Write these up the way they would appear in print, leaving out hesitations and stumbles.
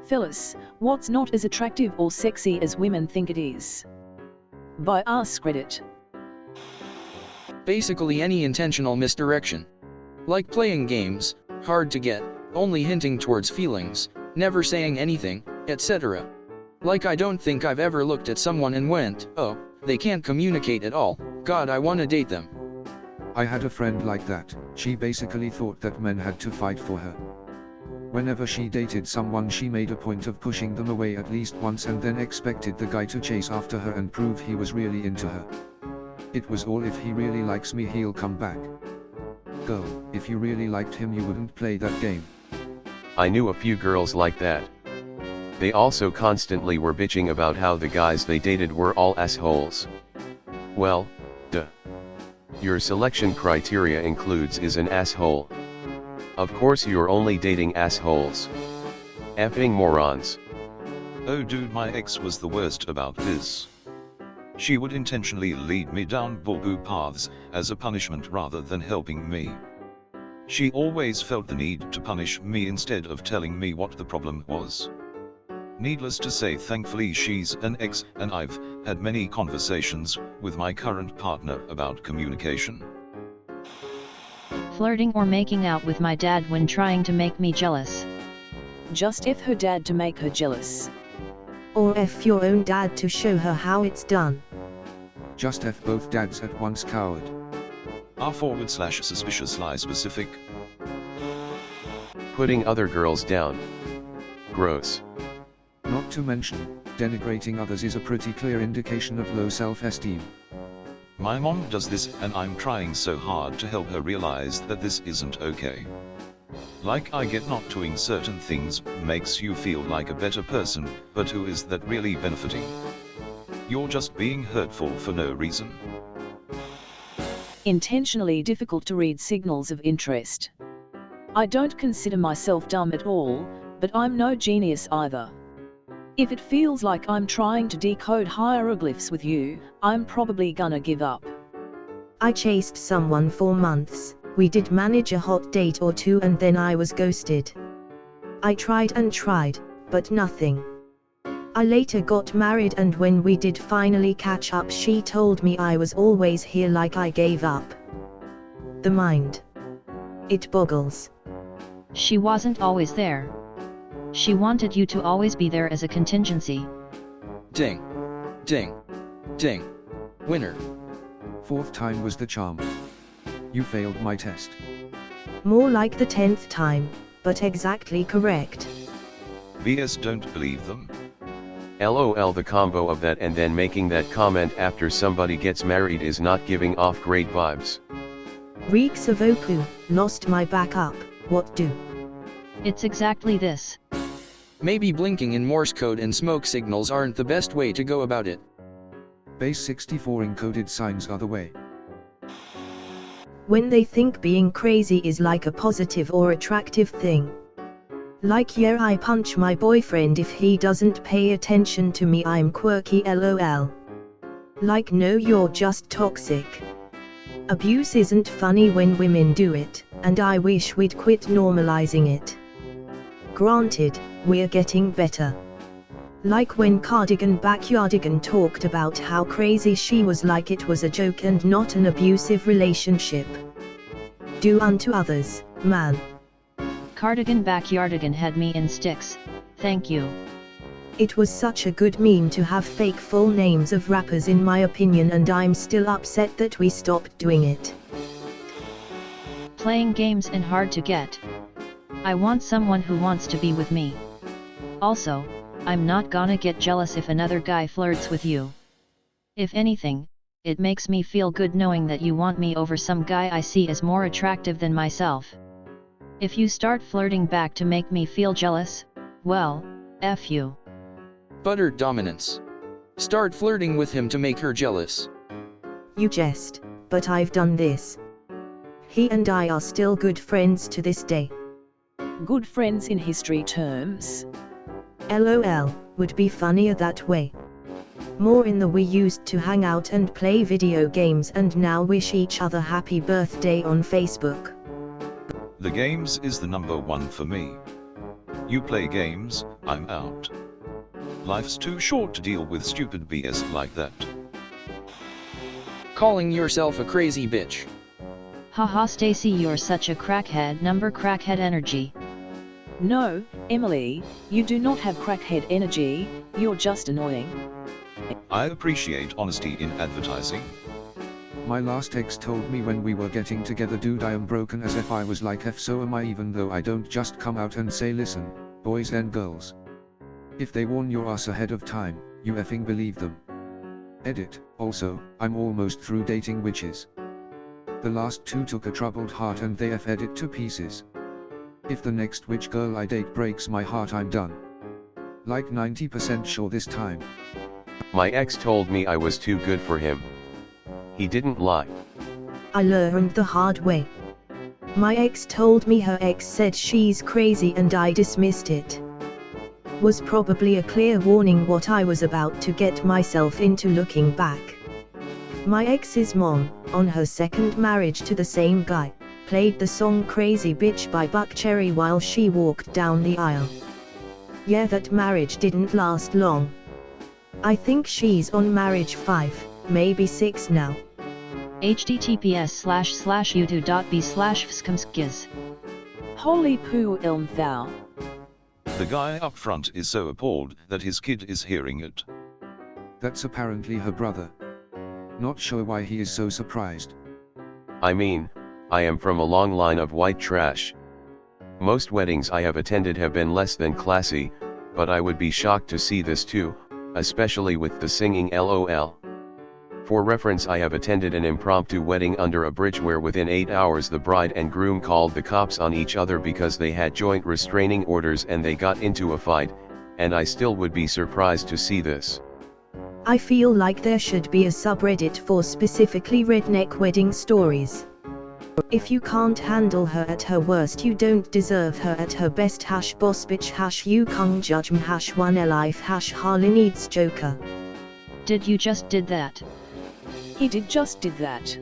Fellas, what's not as attractive or sexy as women think it is? By Ask Reddit. Basically any intentional misdirection. Like playing games, hard to get, only hinting towards feelings, never saying anything, etc. Like I don't think I've ever looked at someone and went, oh, they can't communicate at all, God I wanna date them. I had a friend like that. She basically thought that men had to fight for her. Whenever she dated someone, she made a point of pushing them away at least once and then expected the guy to chase after her and prove he was really into her. It was all if he really likes me he'll come back. Go, if you really liked him you wouldn't play that game. I knew a few girls like that. They also constantly were bitching about how the guys they dated were all assholes. Well, duh. Your selection criteria includes is an asshole. Of course you're only dating assholes. Effing morons. Oh dude, my ex was the worst about this. She would intentionally lead me down boo-boo paths, as a punishment rather than helping me. She always felt the need to punish me instead of telling me what the problem was. Needless to say, thankfully she's an ex, and I've had many conversations with my current partner about communication. Flirting or making out with my dad when trying to make me jealous. Just F her dad to make her jealous. Or F your own dad to show her how it's done. Just F both dads at once, coward. r/suspicious lie specific. Putting other girls down. Gross. Not to mention, denigrating others is a pretty clear indication of low self-esteem. My mom does this and I'm trying so hard to help her realize that this isn't okay. Like I get not doing certain things makes you feel like a better person, but who is that really benefiting? You're just being hurtful for no reason. Intentionally difficult to read signals of interest. I don't consider myself dumb at all, but I'm no genius either. If it feels like I'm trying to decode hieroglyphs with you, I'm probably gonna give up. I chased someone for months. We did manage a hot date or two and then I was ghosted. I tried and tried, but nothing. I later got married and when we did finally catch up she told me I was always here, like I gave up. The mind. It boggles. She wasn't always there. She wanted you to always be there as a contingency. Ding. Ding. Ding. Winner. Fourth time was the charm. You failed my test. More like the 10th time, but exactly correct. BS, don't believe them. LOL, the combo of that and then making that comment after somebody gets married is not giving off great vibes. Reeks of Opu, lost my backup, what do? It's exactly this. Maybe blinking in Morse code and smoke signals aren't the best way to go about it. Base 64 encoded signs are the way. When they think being crazy is like a positive or attractive thing. Like yeah, I punch my boyfriend if he doesn't pay attention to me, I'm quirky lol. Like no, you're just toxic. Abuse isn't funny when women do it, and I wish we'd quit normalizing it. Granted, we're getting better. Like when Cardigan Backyardigan talked about how crazy she was, like it was a joke and not an abusive relationship. Do unto others, man. Cardigan Backyardigan had me in sticks, thank you. It was such a good meme to have fake full names of rappers in my opinion, and I'm still upset that we stopped doing it. Playing games and hard to get. I want someone who wants to be with me. Also, I'm not gonna get jealous if another guy flirts with you. If anything, it makes me feel good knowing that you want me over some guy I see as more attractive than myself. If you start flirting back to make me feel jealous, well, F you. Buttered dominance. Start flirting with him to make her jealous. You jest, but I've done this. He and I are still good friends to this day. Good friends in history terms. LOL, would be funnier that way. More in the we used to hang out and play video games and now wish each other happy birthday on Facebook. The games is the number one for me. You play games, I'm out. Life's too short to deal with stupid BS like that. Calling yourself a crazy bitch. Haha Stacy, you're such a crackhead. Number crackhead energy. No, Emily, you do not have crackhead energy, you're just annoying. I appreciate honesty in advertising. My last ex told me when we were getting together, dude, I am broken, as if I was like F, so am I, even though I don't just come out and say, listen, boys and girls. If they warn your ass ahead of time, you effing believe them. Edit. Also, I'm almost through dating witches. The last two took a troubled heart and they effed it to pieces. If the next witch girl I date breaks my heart, I'm done. Like 90% sure this time. My ex told me I was too good for him. He didn't lie. I learned the hard way. My ex told me her ex said she's crazy and I dismissed it. Was probably a clear warning what I was about to get myself into. Looking back, my ex's mom, on her second marriage to the same guy, played the song Crazy Bitch by Buckcherry while she walked down the aisle. Yeah, that marriage didn't last long. I think she's on marriage 5, maybe 6 now. https://youtube.b/vscumskiz. Holy poo ilm thou. The guy up front is so appalled that his kid is hearing it. That's apparently her brother. Not sure why he is so surprised. I mean, I am from a long line of white trash. Most weddings I have attended have been less than classy, but I would be shocked to see this too, especially with the singing LOL. For reference, I have attended an impromptu wedding under a bridge where within 8 hours the bride and groom called the cops on each other because they had joint restraining orders and they got into a fight, and I still would be surprised to see this. I feel like there should be a subreddit for specifically redneck wedding stories. If you can't handle her at her worst, you don't deserve her at her best. #boss bitch #you kung judgm #one life #Harley needs Joker. Did you just did that? He just did that.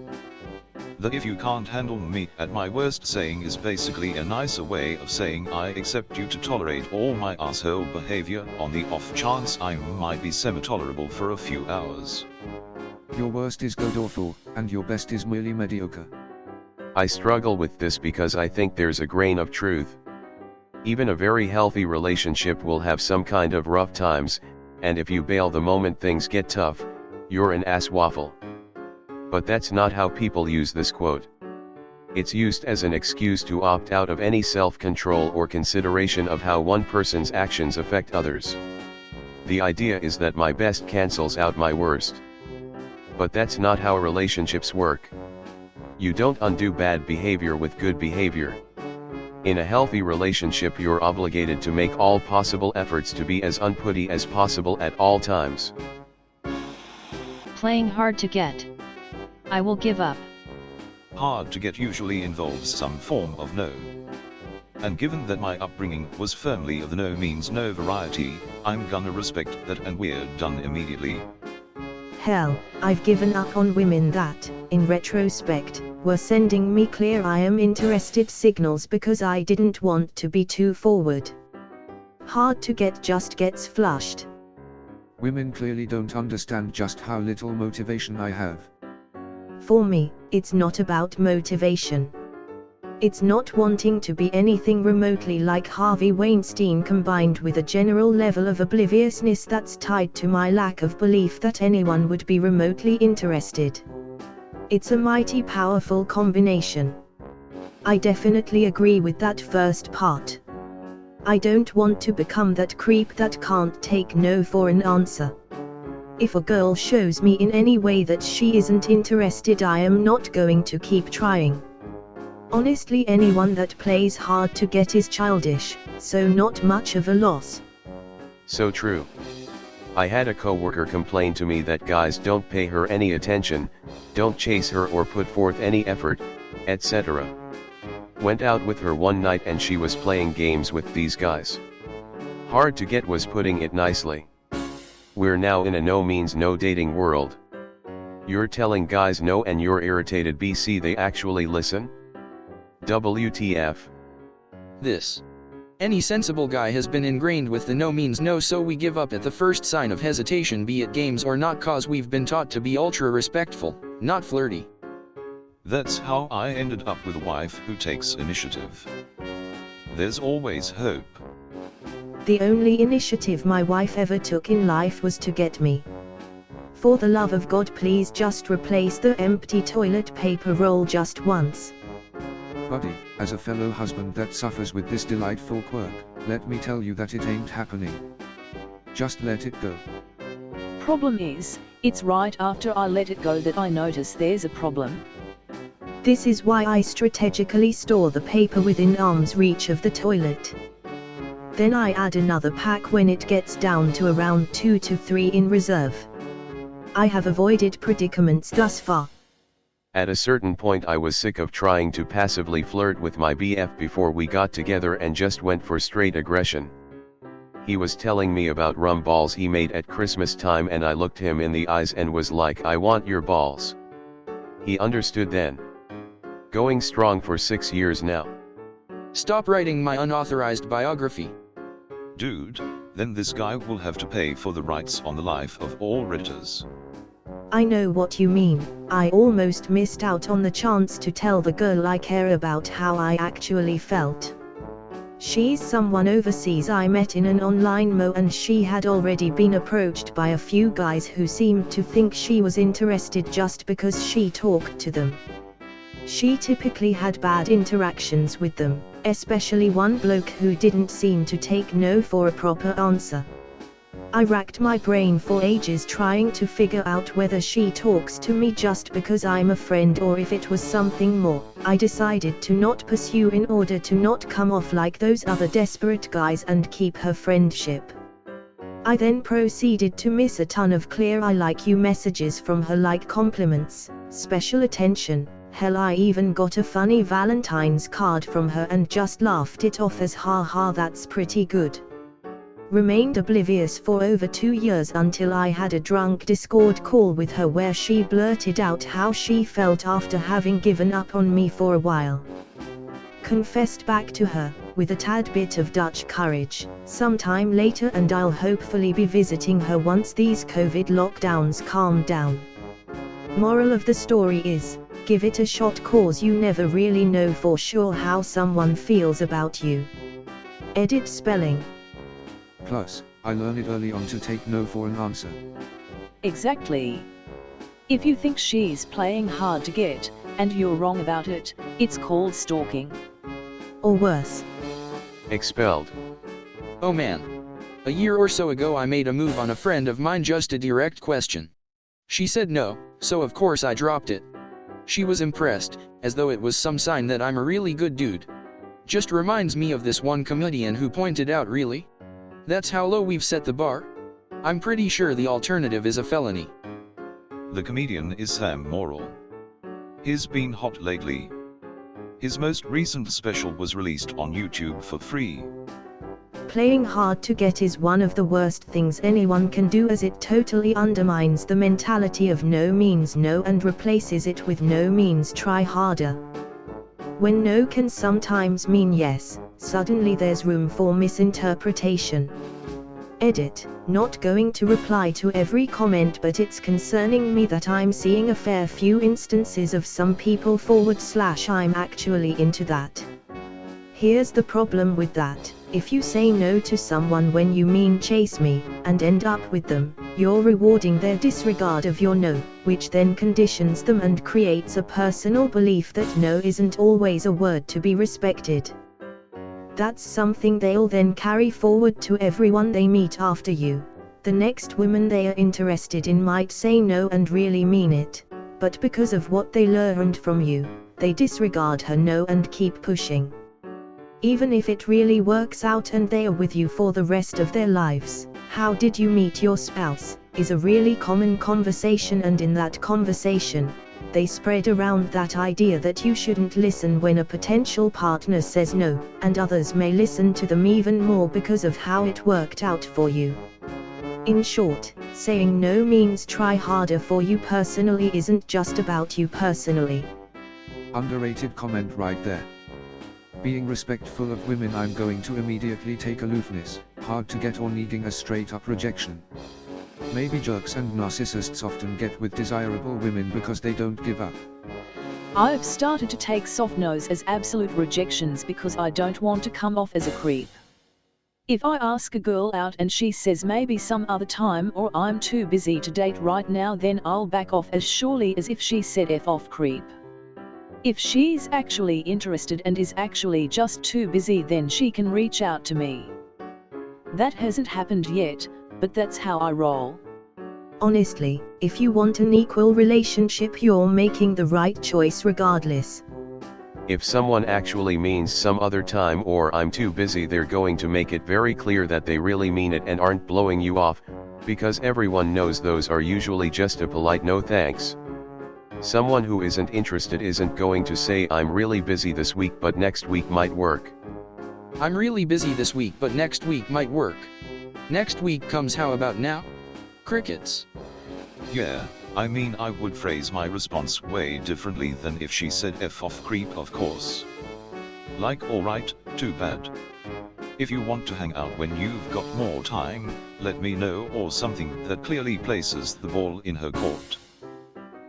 The "if you can't handle me at my worst" saying is basically a nicer way of saying I accept you to tolerate all my asshole behavior on the off chance I might be semi-tolerable for a few hours. Your worst is god awful, and your best is merely mediocre. I struggle with this because I think there's a grain of truth. Even a very healthy relationship will have some kind of rough times, and if you bail the moment things get tough, you're an ass waffle. But that's not how people use this quote. It's used as an excuse to opt out of any self-control or consideration of how one person's actions affect others. The idea is that my best cancels out my worst. But that's not how relationships work. You don't undo bad behavior with good behavior. In a healthy relationship, you're obligated to make all possible efforts to be as unputty as possible at all times. Playing hard to get. I will give up. Hard to get usually involves some form of no. And given that my upbringing was firmly of the no means no variety, I'm gonna respect that and we're done immediately. Hell, I've given up on women that, in retrospect, were sending me clear I am interested signals because I didn't want to be too forward. Hard to get just gets flushed. Women clearly don't understand just how little motivation I have. For me, it's not about motivation. It's not wanting to be anything remotely like Harvey Weinstein combined with a general level of obliviousness that's tied to my lack of belief that anyone would be remotely interested. It's a mighty powerful combination. I definitely agree with that first part. I don't want to become that creep that can't take no for an answer. If a girl shows me in any way that she isn't interested, I am not going to keep trying. Honestly, anyone that plays hard to get is childish, so not much of a loss. So true. I had a coworker complain to me that guys don't pay her any attention, don't chase her or put forth any effort, etc. Went out with her one night and she was playing games with these guys. Hard to get was putting it nicely. We're now in a no means no dating world. You're telling guys no and you're irritated. BC, they actually listen? WTF. This Any sensible guy has been ingrained with the no means no, so we give up at the first sign of hesitation, be it games or not, cause we've been taught to be ultra respectful, not flirty. That's how I ended up with a wife who takes initiative. There's always hope. The only initiative my wife ever took in life was to get me. For the love of God, please just replace the empty toilet paper roll just once. Buddy, as a fellow husband that suffers with this delightful quirk, let me tell you that it ain't happening. Just let it go. Problem is, it's right after I let it go that I notice there's a problem. This is why I strategically store the paper within arm's reach of the toilet. Then I add another pack when it gets down to around 2 to 3 in reserve. I have avoided predicaments thus far. At a certain point I was sick of trying to passively flirt with my BF before we got together and just went for straight aggression. He was telling me about rum balls he made at Christmas time, and I looked him in the eyes and was like, I want your balls. He understood then. Going strong for 6 years now. Stop writing my unauthorized biography. Dude, then this guy will have to pay for the rights on the life of all Redditors. I know what you mean. I almost missed out on the chance to tell the girl I care about how I actually felt. She's someone overseas I met in an online mo, and she had already been approached by a few guys who seemed to think she was interested just because she talked to them. She typically had bad interactions with them, especially one bloke who didn't seem to take no for a proper answer. I racked my brain for ages trying to figure out whether she talks to me just because I'm a friend or if it was something more. I decided to not pursue in order to not come off like those other desperate guys and keep her friendship. I then proceeded to miss a ton of clear I like you messages from her, like compliments, special attention. Hell, I even got a funny Valentine's card from her and just laughed it off as haha, that's pretty good. Remained oblivious for over 2 years until I had a drunk Discord call with her where she blurted out how she felt after having given up on me for a while. Confessed back to her, with a tad bit of Dutch courage, sometime later, and I'll hopefully be visiting her once these COVID lockdowns calm down. Moral of the story is, give it a shot, cause you never really know for sure how someone feels about you. Edit spelling. Plus, I learned early on to take no for an answer. Exactly. If you think she's playing hard to get, and you're wrong about it, it's called stalking. Or worse. Expelled. Oh man. A year or so ago I made a move on a friend of mine, just a direct question. She said no, so of course I dropped it. She was impressed, as though it was some sign that I'm a really good dude. Just reminds me of this one comedian who pointed out, really? That's how low we've set the bar? I'm pretty sure the alternative is a felony. The comedian is Sam Morrill. He's been hot lately. His most recent special was released on YouTube for free. Playing hard to get is one of the worst things anyone can do, as it totally undermines the mentality of no means no and replaces it with no means try harder. When no can sometimes mean yes, suddenly there's room for misinterpretation. Edit, not going to reply to every comment, but it's concerning me that I'm seeing a fair few instances of some people / I'm actually into that. Here's the problem with that. If you say no to someone when you mean chase me, and end up with them, you're rewarding their disregard of your no, which then conditions them and creates a personal belief that no isn't always a word to be respected. That's something they'll then carry forward to everyone they meet after you. The next woman they are interested in might say no and really mean it, but because of what they learned from you, they disregard her no and keep pushing. Even if it really works out and they are with you for the rest of their lives. How did you meet your spouse? Is a really common conversation, and in that conversation, they spread around that idea that you shouldn't listen when a potential partner says no, and others may listen to them even more because of how it worked out for you. In short, saying no means try harder for you personally isn't just about you personally. Underrated comment right there. Being respectful of women, I'm going to immediately take aloofness, hard to get, or needing a straight up rejection. Maybe jerks and narcissists often get with desirable women because they don't give up. I've started to take soft no's as absolute rejections because I don't want to come off as a creep. If I ask a girl out and she says maybe some other time or I'm too busy to date right now, then I'll back off as surely as if she said F off creep. If she's actually interested and is actually just too busy, then she can reach out to me. That hasn't happened yet, but that's how I roll. Honestly, if you want an equal relationship, you're making the right choice regardless. If someone actually means some other time or I'm too busy, they're going to make it very clear that they really mean it and aren't blowing you off, because everyone knows those are usually just a polite no thanks. Someone who isn't interested isn't going to say I'm really busy this week but next week might work. I'm really busy this week but next week might work. Next week comes, how about now? Crickets. Yeah, I mean, I would phrase my response way differently than if she said F off creep, of course. Like, alright, too bad. If you want to hang out when you've got more time, let me know, or something that clearly places the ball in her court.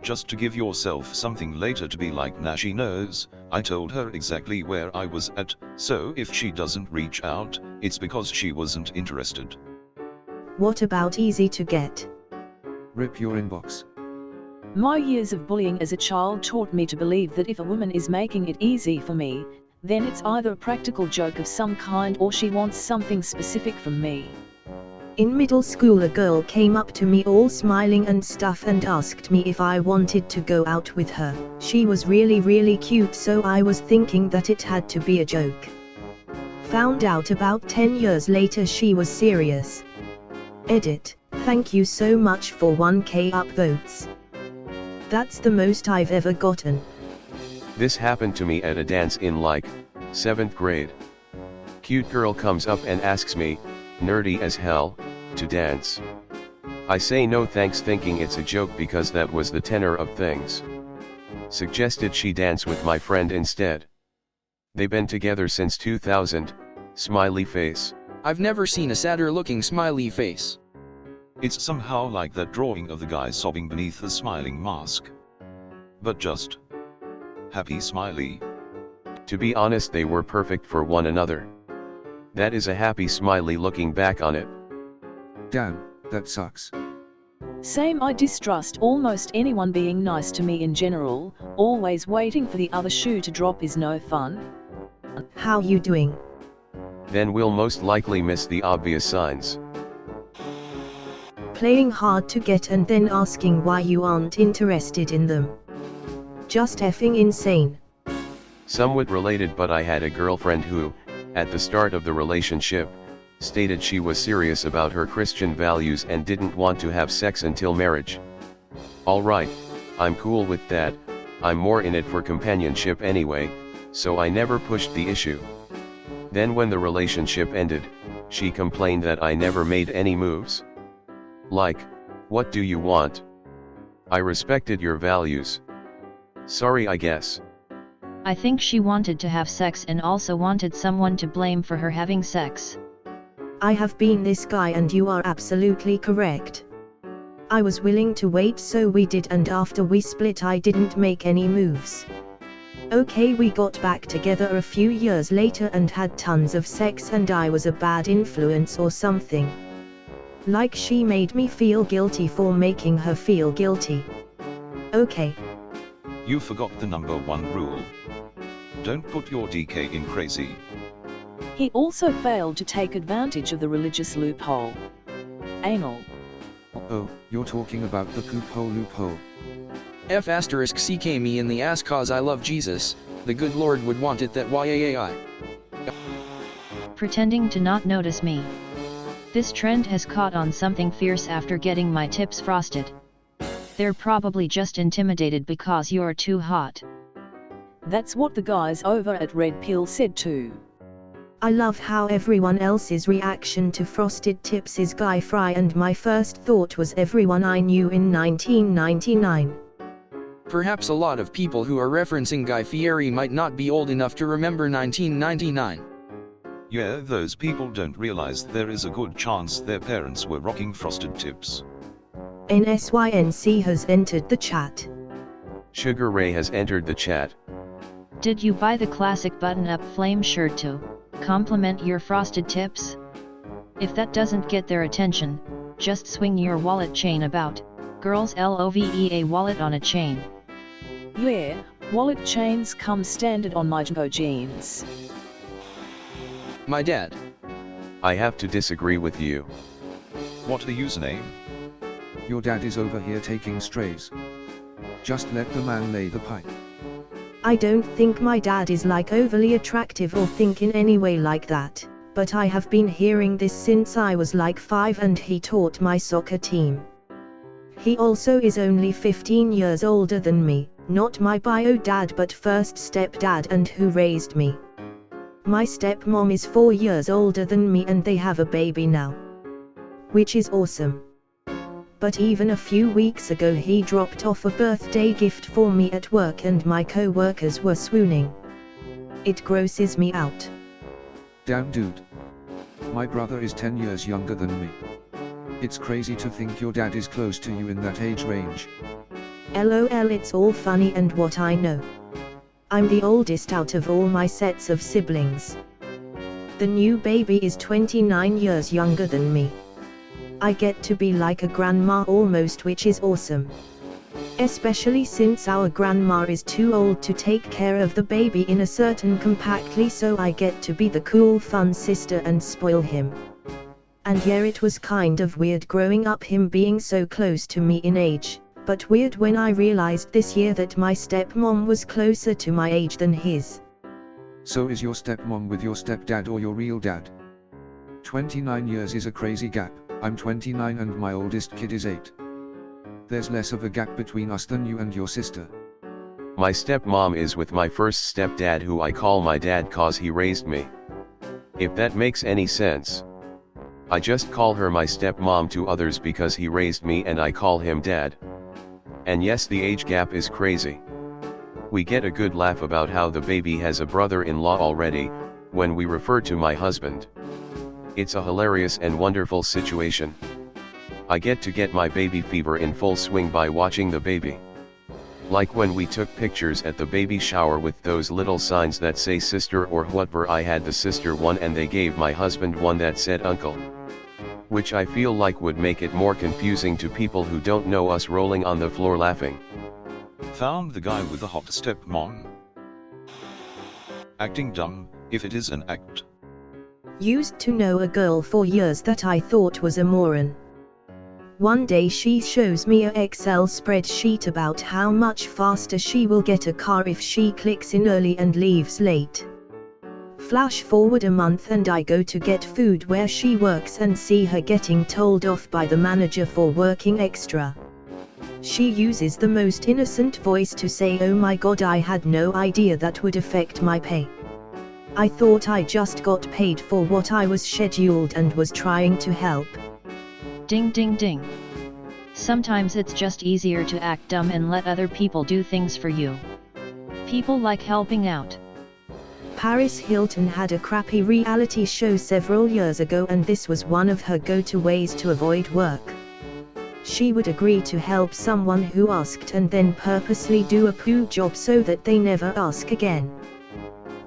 Just to give yourself something later to be like, nah, she knows, I told her exactly where I was at, so if she doesn't reach out, it's because she wasn't interested. What about easy to get? Rip your inbox. My years of bullying as a child taught me to believe that if a woman is making it easy for me, then it's either a practical joke of some kind or she wants something specific from me. In middle school, a girl came up to me all smiling and stuff and asked me if I wanted to go out with her. She was really cute, so I was thinking that it had to be a joke. Found out about 10 years later she was serious. Edit. Thank you so much for 1K upvotes. That's the most I've ever gotten. This happened to me at a dance in like 7th grade. Cute girl comes up and asks me, nerdy as hell, to dance. I say no thanks, thinking it's a joke because that was the tenor of things. Suggested she dance with my friend instead. They've been together since 2000, smiley face. I've never seen a sadder looking smiley face. It's somehow like that drawing of the guy sobbing beneath the smiling mask. But just happy smiley. To be honest, they were perfect for one another. That is a happy smiley looking back on it. Damn, that sucks. Same, I distrust almost anyone being nice to me in general. Always waiting for the other shoe to drop is no fun. How you doing? Then we'll most likely miss the obvious signs. Playing hard to get and then asking why you aren't interested in them. Just effing insane. Somewhat related, but I had a girlfriend who, at the start of the relationship, stated she was serious about her Christian values and didn't want to have sex until marriage. Alright, I'm cool with that, I'm more in it for companionship anyway, so I never pushed the issue. Then when the relationship ended, she complained that I never made any moves. Like, what do you want? I respected your values. Sorry, I guess. I think she wanted to have sex and also wanted someone to blame for her having sex. I have been this guy and you are absolutely correct. I was willing to wait, so we did, and after we split I didn't make any moves. Okay, we got back together a few years later and had tons of sex, and I was a bad influence or something. Like she made me feel guilty for making her feel guilty. Okay. You forgot the number 1 rule. Don't put your DK in crazy. He also failed to take advantage of the religious loophole. Anal. Oh, you're talking about the poop hole loophole. F***ck me in the ass cause I love Jesus, the good Lord would want it that YAAI. Pretending to not notice me. This trend has caught on something fierce after getting my tips frosted. They're probably just intimidated because you're too hot. That's what the guys over at Red Pill said too. I love how everyone else's reaction to frosted tips is Guy Fry, and my first thought was everyone I knew in 1999. Perhaps a lot of people who are referencing Guy Fieri might not be old enough to remember 1999. Yeah, those people don't realize there is a good chance their parents were rocking frosted tips. NSYNC has entered the chat. Sugar Ray has entered the chat. Did you buy the classic button-up flame shirt to complement your frosted tips? If that doesn't get their attention, just swing your wallet chain about. Girls LOVEA wallet on a chain. Yeah, wallet chains come standard on my Jumbo jeans. My dad. I have to disagree with you. What the username? Your dad is over here taking strays. Just let the man lay the pipe. I don't think my dad is like overly attractive or think in any way like that, but I have been hearing this since I was like 5 and he taught my soccer team. He also is only 15 years older than me, not my bio dad but first stepdad and who raised me. My stepmom is 4 years older than me and they have a baby now. Which is awesome. But even a few weeks ago he dropped off a birthday gift for me at work and my co-workers were swooning. It grosses me out. Damn dude. My brother is 10 years younger than me. It's crazy to think your dad is close to you in that age range. LOL, it's all funny and what I know. I'm the oldest out of all my sets of siblings. The new baby is 29 years younger than me. I get to be like a grandma almost, which is awesome. Especially since our grandma is too old to take care of the baby in a certain compactly, so I get to be the cool fun sister and spoil him. And yeah, it was kind of weird growing up him being so close to me in age, but weird when I realized this year that my stepmom was closer to my age than his. So is your stepmom with your stepdad or your real dad? 29 years is a crazy gap. I'm 29 and my oldest kid is 8. There's less of a gap between us than you and your sister. My stepmom is with my first stepdad, who I call my dad cause he raised me. If that makes any sense. I just call her my stepmom to others because he raised me and I call him dad. And yes, the age gap is crazy. We get a good laugh about how the baby has a brother-in-law already, when we refer to my husband. It's a hilarious and wonderful situation. I get to get my baby fever in full swing by watching the baby. Like when we took pictures at the baby shower with those little signs that say sister or whatever. I had the sister one and they gave my husband one that said uncle. Which I feel like would make it more confusing to people who don't know us, rolling on the floor laughing. Found the guy with the hot stepmom. Acting dumb, if it is an act. Used to know a girl for years that I thought was a moron. One day she shows me a Excel spreadsheet about how much faster she will get a car if she clicks in early and leaves late. Flash forward a month and I go to get food where she works and see her getting told off by the manager for working extra. She uses the most innocent voice to say, "Oh my god, I had no idea that would affect my pay. I thought I just got paid for what I was scheduled and was trying to help." Ding ding ding. Sometimes it's just easier to act dumb and let other people do things for you. People like helping out. Paris Hilton had a crappy reality show several years ago and this was one of her go-to ways to avoid work. She would agree to help someone who asked and then purposely do a poo job so that they never ask again.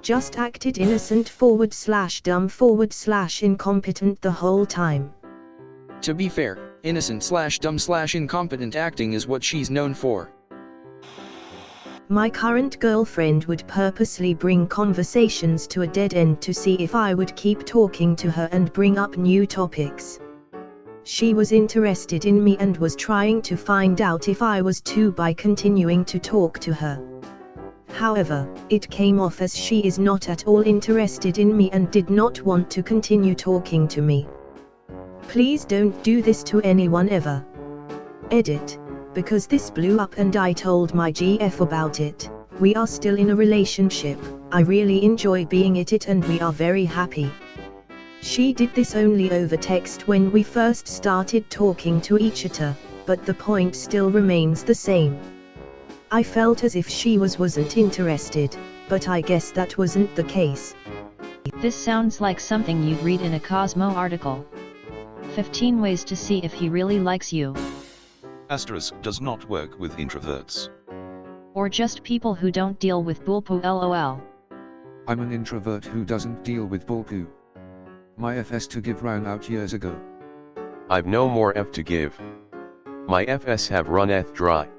Just acted innocent / dumb / incompetent the whole time. To be fair, innocent / dumb / incompetent acting is what she's known for. My current girlfriend would purposely bring conversations to a dead end to see if I would keep talking to her and bring up new topics. She was interested in me and was trying to find out if I was too by continuing to talk to her. However, it came off as she is not at all interested in me and did not want to continue talking to me. Please don't do this to anyone ever. Edit. Because this blew up and I told my GF about it. We are still in a relationship. I really enjoy being it and we are very happy. She did this only over text when we first started talking to each other, but the point still remains the same. I felt as if she wasn't interested, but I guess that wasn't the case. This sounds like something you'd read in a Cosmo article. 15 ways to see if he really likes you. Asterisk does not work with introverts. Or just people who don't deal with bullpoo lol. I'm an introvert who doesn't deal with bullpoo. My FS to give ran out years ago. I've no more F to give. My FS have run F dry.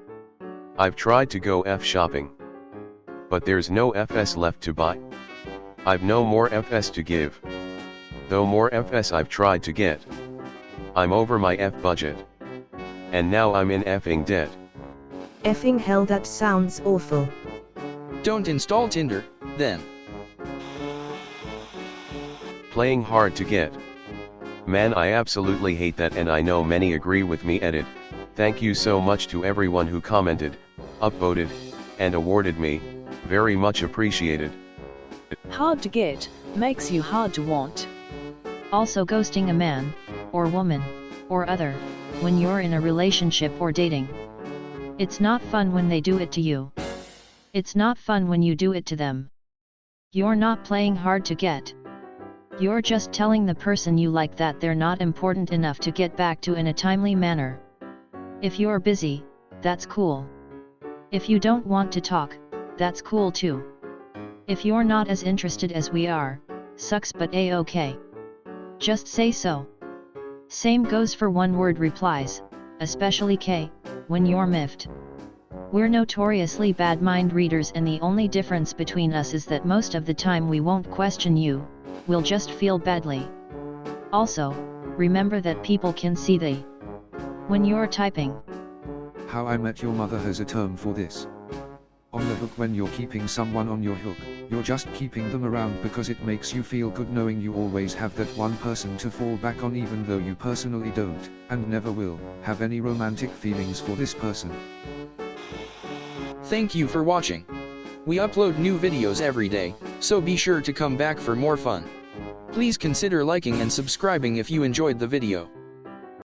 I've tried to go F shopping, but there's no FS left to buy. I've no more FS to give. Though more FS I've tried to get. I'm over my F budget. And now I'm in effing debt. Effing hell, that sounds awful. Don't install Tinder, then. Playing hard to get. Man, I absolutely hate that, and I know many agree with me. Edit. Thank you so much to everyone who commented, upvoted, and awarded me, very much appreciated. Hard to get makes you hard to want. Also, ghosting a man, or woman, or other, when you're in a relationship or dating. It's not fun when they do it to you. It's not fun when you do it to them. You're not playing hard to get. You're just telling the person you like that they're not important enough to get back to in a timely manner. If you're busy, that's cool. If you don't want to talk, that's cool too. If you're not as interested as we are, sucks, but a-okay. Just say so. Same goes for one-word replies, especially K, when you're miffed. We're notoriously bad mind readers, and the only difference between us is that most of the time we won't question you, we'll just feel badly. Also, remember that people can see the when you're typing. How I Met Your Mother has a term for this. On the hook. When you're keeping someone on your hook, you're just keeping them around because it makes you feel good knowing you always have that one person to fall back on, even though you personally don't, and never will, have any romantic feelings for this person. Thank you for watching. We upload new videos every day, so be sure to come back for more fun. Please consider liking and subscribing if you enjoyed the video.